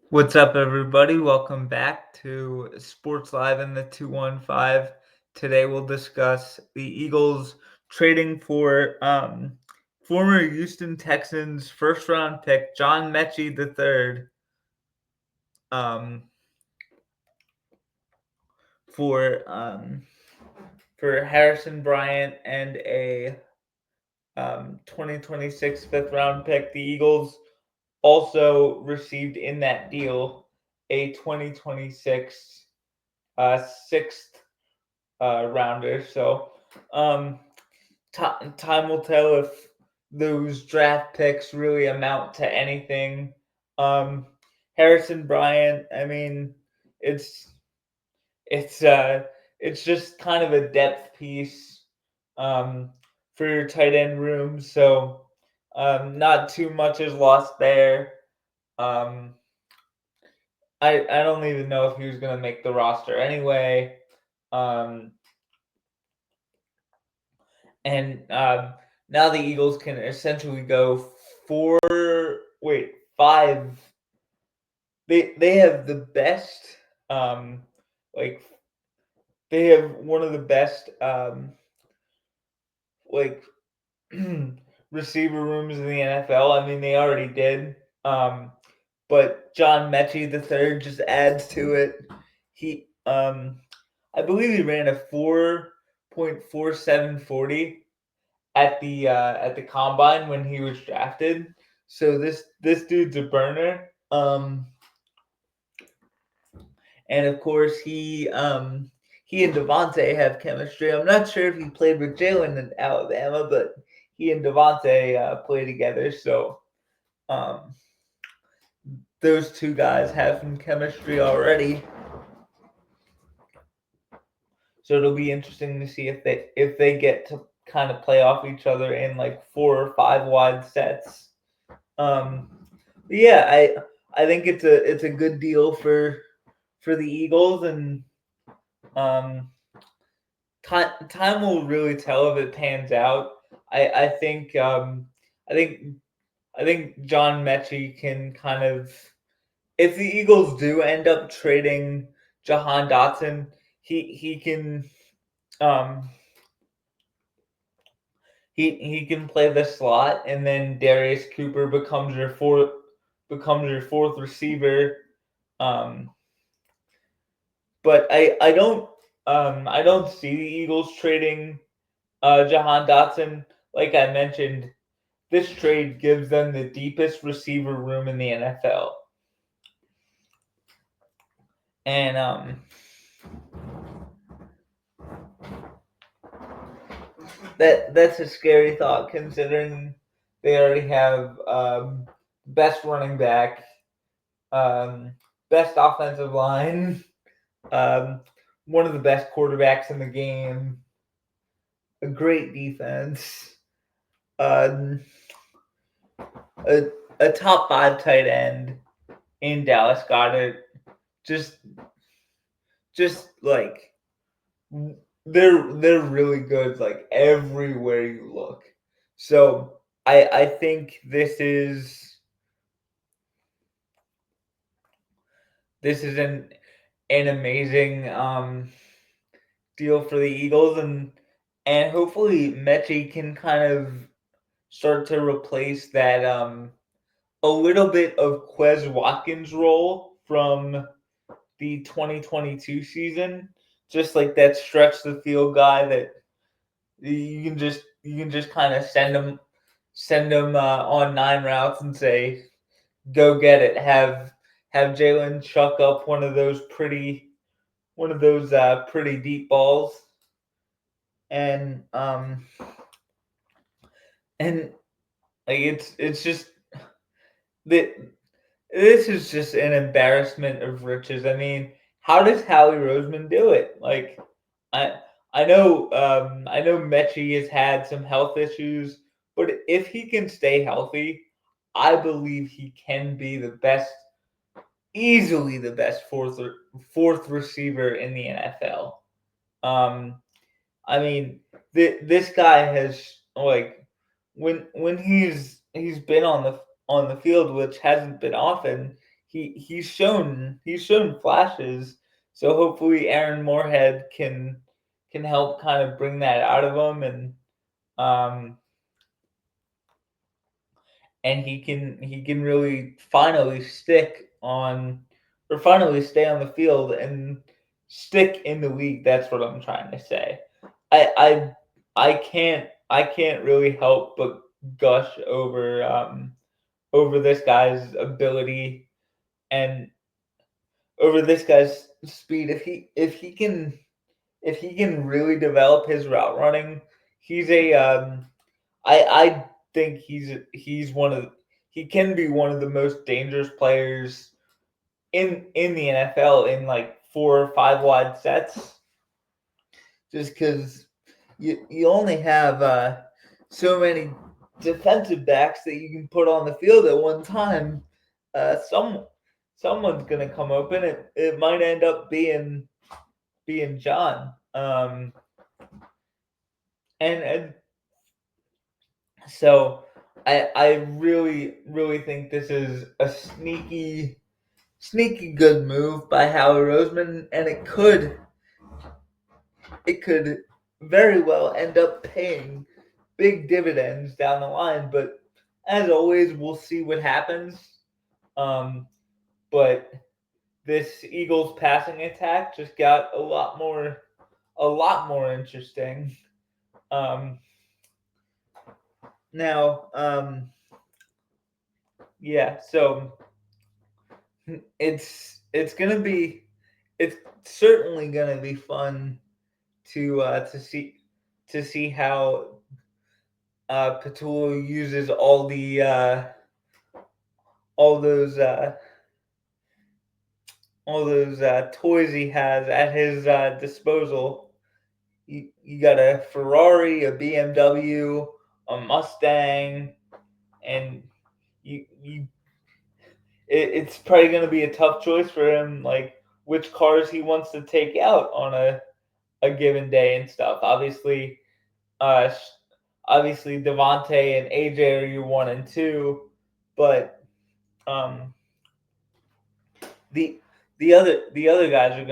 What's up, everybody? Welcome back to Sports Live in the 215. Today we'll discuss the Eagles trading for former Houston Texans first round pick John Metche III um, for um, for Harrison Bryant and a 2026 fifth round pick. The Eagles also received in that deal a 2026 sixth rounder. So um, time will tell if those draft picks really amount to anything. Um, Harrison Bryant, I mean, it's it's uh, it's just kind of a depth piece um, for your tight end room. So not too much is lost there. Um, I don't even know if he was gonna make the roster anyway. Um, and now the Eagles can essentially go five. They have the best like they have one of the best like receiver rooms in the NFL. I mean, they already did. But John Metche III just adds to it. He I believe he ran a 4.4740 at the combine when he was drafted. So this dude's a burner. And of course he and Devontae have chemistry. I'm not sure if he played with Jalen in Alabama, but he and Devontae play together. So um, those two guys have some chemistry already. So it'll be interesting to see if they get to kind of play off each other in like 4 or 5 wide sets. Um, yeah, I think it's a good deal for the Eagles, and um, time will really tell if it pans out. I think I think I think John Metche can kind of, if the Eagles do end up trading Jahan Dotson, he can um he can play the slot, and then Darius Cooper becomes your fourth receiver. Um, but I don't see the Eagles trading Jahan Dotson. Like I mentioned, this trade gives them the deepest receiver room in the NFL, and that's a scary thought considering they already have best running back, um, best offensive line, um, one of the best quarterbacks in the game, a great defense, um, a, a top 5 tight end in Dallas Goedert. Just just like they're really good like everywhere you look. So I think this is an amazing deal for the Eagles, and hopefully Mechie can kind of start to replace that a little bit of Quez Watkins role from the 2022 season, just like that stretch the field guy that you can just kind of send him on 9 routes and say go get it. Have Jalen chuck up one of those pretty deep balls, and and like it's just that this is just an embarrassment of riches. I mean, how does Howie Roseman do it? Like, I I know Mechie has had some health issues, but if he can stay healthy, I believe he can be the best, easily the best fourth receiver in the NFL. Um, I mean, this guy has like when he's been on the field, which hasn't been often, he's shown flashes. So hopefully Aaron Moorhead can help kind of bring that out of him, um and he can really finally stick on or finally stay on the field and stick in the league. That's what I'm trying to say. I can't really help but gush over this guy's ability and over this guy's speed. If he can really develop his route running, he's a I think he's one of he can be one of the most dangerous players in the NFL in like 4 or 5 wide sets, just because you only have so many defensive backs that you can put on the field at one time. Someone's gonna come open. It might end up being John. And so I really think this is a sneaky good move by Howie Roseman, and it could very well end up paying big dividends down the line. But as always, we'll see what happens. But this Eagles passing attack just got a lot more interesting. Now, yeah, so it's certainly gonna be fun to see how Patul uses all those toys he has at his disposal. You got a Ferrari, a BMW, a Mustang, and you it's probably going to be a tough choice for him, like which cars he wants to take out on a given day and stuff. Uh, obviously Devontae and AJ are your 1 and 2, but um, the the other guys are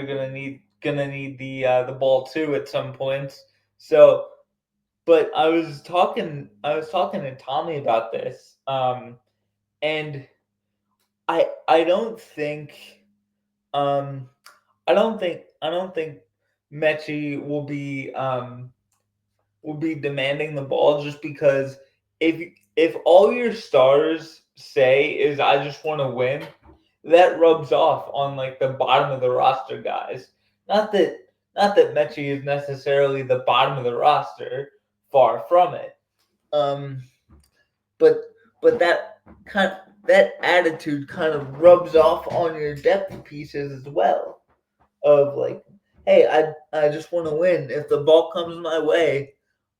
gonna need the ball too at some points. So, but I was talking to Tommy about this, and I don't think um I don't think Mechie will be demanding the ball, just because if all your stars say is I just want to win, that rubs off on like the bottom of the roster guys. Not that not that Mechie is necessarily the bottom of the roster, far from it. Um, but that attitude kind of rubs off on your depth pieces as well. Of like, hey, I just want to win. If the ball comes my way,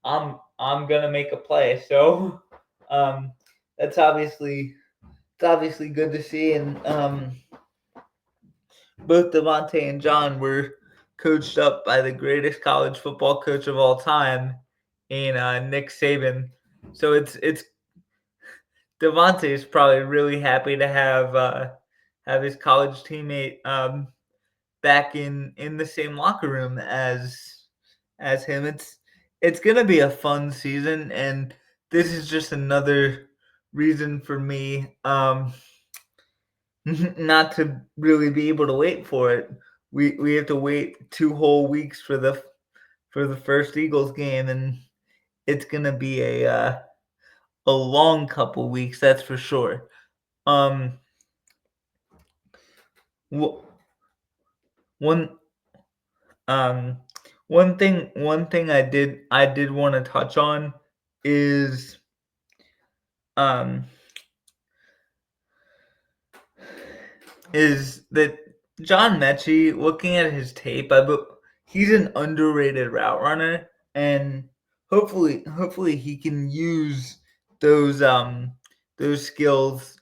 I'm gonna make a play. So, um, that's obviously good to see, and both Devontae and John were coached up by the greatest college football coach of all time, in Nick Saban. So it's Devontae is probably really happy to have his college teammate back in the same locker room as him. It's gonna be a fun season, and this is just another reason for me not to really be able to wait for it. We have to wait 2 whole weeks for the first Eagles game, and it's gonna be a long couple weeks, that's for sure. Um, one um one thing I did want to touch on is um is that John Metche, looking at his tape, he's an underrated route runner, and hopefully he can use those skills.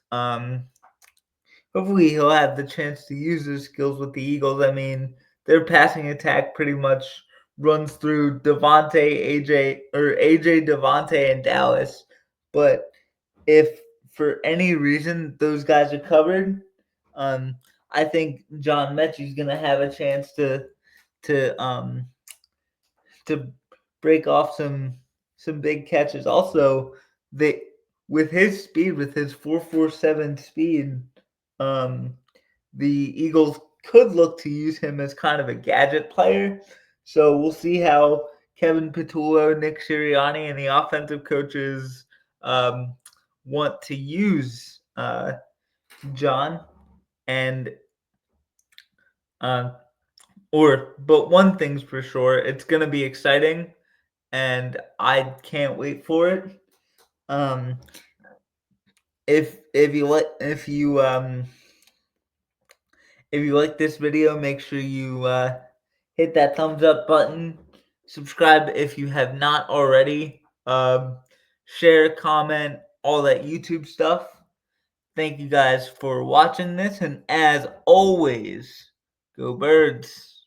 Hopefully he'll have the chance to use those skills with the Eagles. I mean, their passing attack pretty much runs through AJ, Devontae, and Dallas. But if for any reason those guys are covered, I think John Metche is gonna have a chance to to break off some big catches. Also, they with his speed, with his 4.47 speed, um, the Eagles could look to use him as kind of a gadget player. So we'll see how Kevin Patullo, Nick Sirianni, and the offensive coaches want to use John. And but one thing's for sure, it's gonna be exciting, and I can't wait for it. Um, if you like this video, make sure you hit that thumbs up button. Subscribe if you have not already. Share, comment, all that YouTube stuff. Thank you guys for watching this, and as always, go Birds.